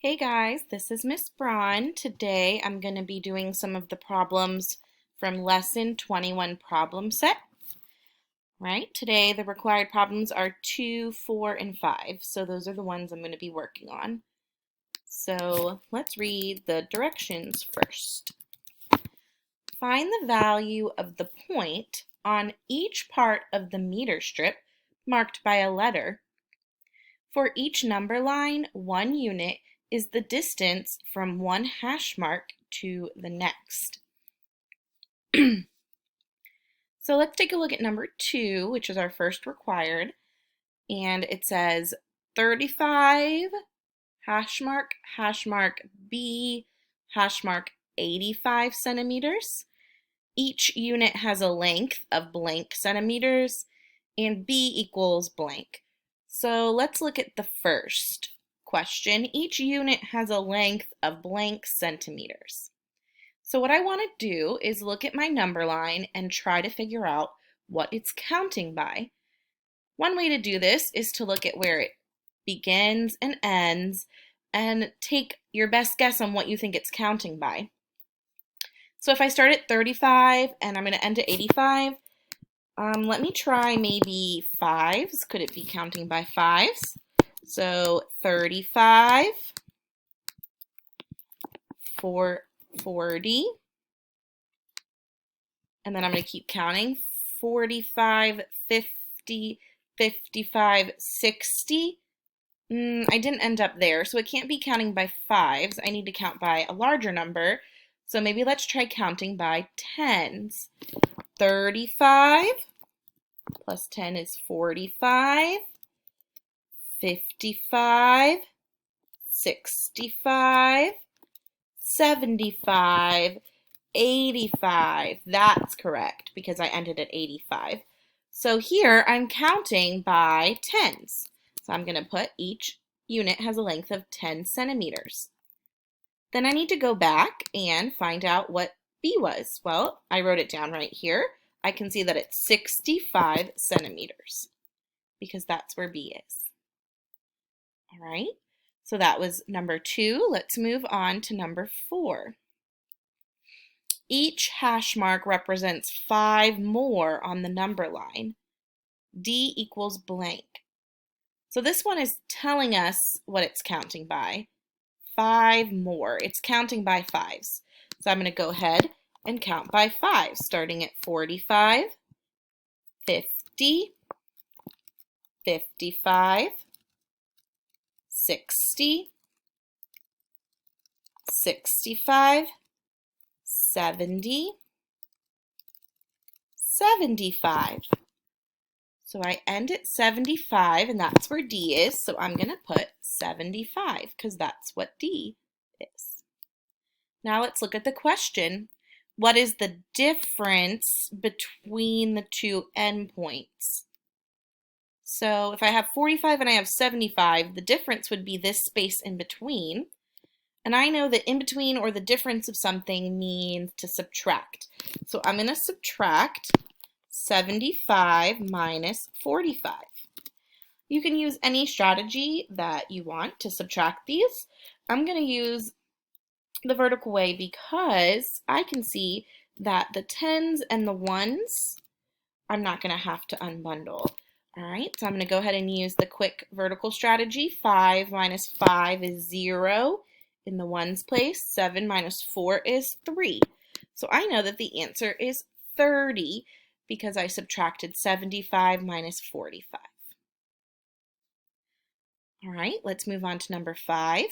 Hey guys, this is Miss Braun. Today I'm going to be doing some of the problems from Lesson 21 problem set. Right? Today the required problems are 2, 4, and 5. So those are the ones I'm going to be working on. So let's read the directions first. Find the value of the point on each part of the meter strip marked by a letter. For each number line, 1 unit is the distance from one hash mark to the next. So let's take a look at number 2, which is our first required. And it says 35, hash mark, B, hash mark 85 centimeters. Each unit has a length of blank centimeters, and B equals blank. So let's look at the first question. Each unit has a length of blank centimeters. So what I want to do is look at my number line and try to figure out what it's counting by. One way to do this is to look at where it begins and ends and take your best guess on what you think it's counting by. So if I start at 35 and I'm going to end at 85, let me try maybe 5s. Could it be counting by 5s? So 35, 40, and then I'm going to keep counting. 45, 50, 55, 60. I didn't end up there, so it can't be counting by 5s. I need to count by a larger number. So maybe let's try counting by 10s. 35 plus 10 is 45, 55, 65, 75, 85. That's correct because I ended at 85. So here I'm counting by tens. So I'm going to put each unit has a length of 10 centimeters. Then I need to go back and find out what B was. Well, I wrote it down right here. I can see that it's 65 centimeters because that's where B is. All right, so that was number 2. Let's move on to number 4. Each hash mark represents 5 more on the number line. D equals blank. So this one is telling us what it's counting by. 5 more. It's counting by 5s. So I'm going to go ahead and count by 5, starting at 45, 50, 55, 60, 65, 70, 75. So I end at 75, and that's where D is, so I'm going to put 75 because that's what D is. Now let's look at the question. What is the difference between the two endpoints? So if I have 45 and I have 75, the difference would be this space in between. And I know that in between or the difference of something means to subtract. So I'm going to subtract 75 minus 45. You can use any strategy that you want to subtract these. I'm going to use the vertical way because I can see that the 10s and the 1s I'm not going to have to unbundle. All right, so I'm going to go ahead and use the quick vertical strategy. 5 minus 5 is 0 in the 1's place. 7 minus 4 is 3. So I know that the answer is 30 because I subtracted 75 minus 45. All right, let's move on to number 5.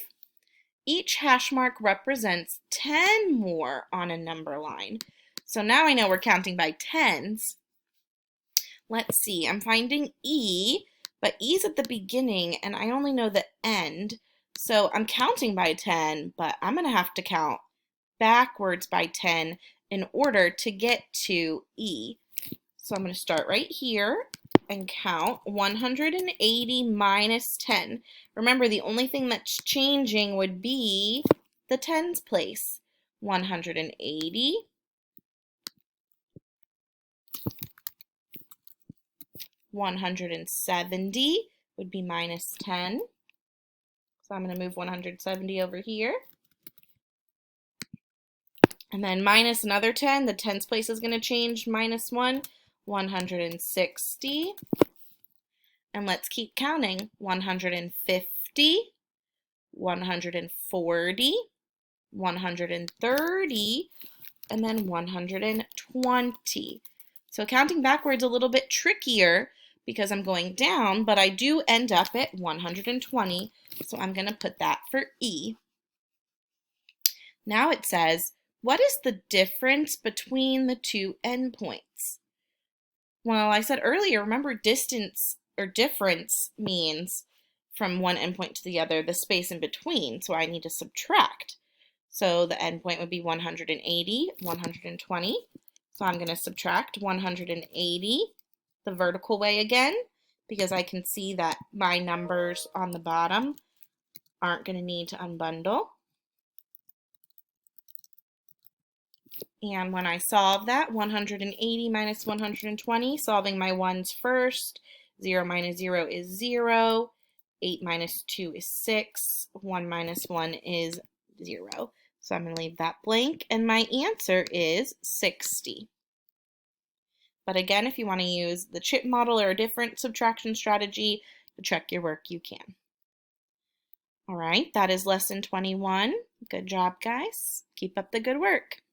Each hash mark represents 10 more on a number line. So now I know we're counting by tens. Let's see, I'm finding E, but E's at the beginning and I only know the end. So I'm counting by 10, but I'm going to have to count backwards by 10 in order to get to E. So I'm going to start right here and count 180 minus 10. Remember, the only thing that's changing would be the tens place. 180 170 would be minus 10. So I'm going to move 170 over here. And then minus another 10. The tens place is going to change. Minus 1, 160. And let's keep counting. 150, 140, 130, and then 120. So counting backwards a little bit trickier because I'm going down, but I do end up at 120. So I'm going to put that for E. Now it says, what is the difference between the two endpoints? Well, I said earlier, remember distance or difference means from one endpoint to the other, the space in between. So I need to subtract. So the endpoint would be 180, 120. So I'm going to subtract 180 the vertical way again, because I can see that my numbers on the bottom aren't going to need to unbundle. And when I solve that, 180 minus 120, solving my ones first, 0 minus 0 is 0, 8 minus 2 is 6, 1 minus 1 is 0. So I'm going to leave that blank, and my answer is 60. But again, if you want to use the chip model or a different subtraction strategy to check your work, you can. All right, that is lesson 21. Good job, guys. Keep up the good work.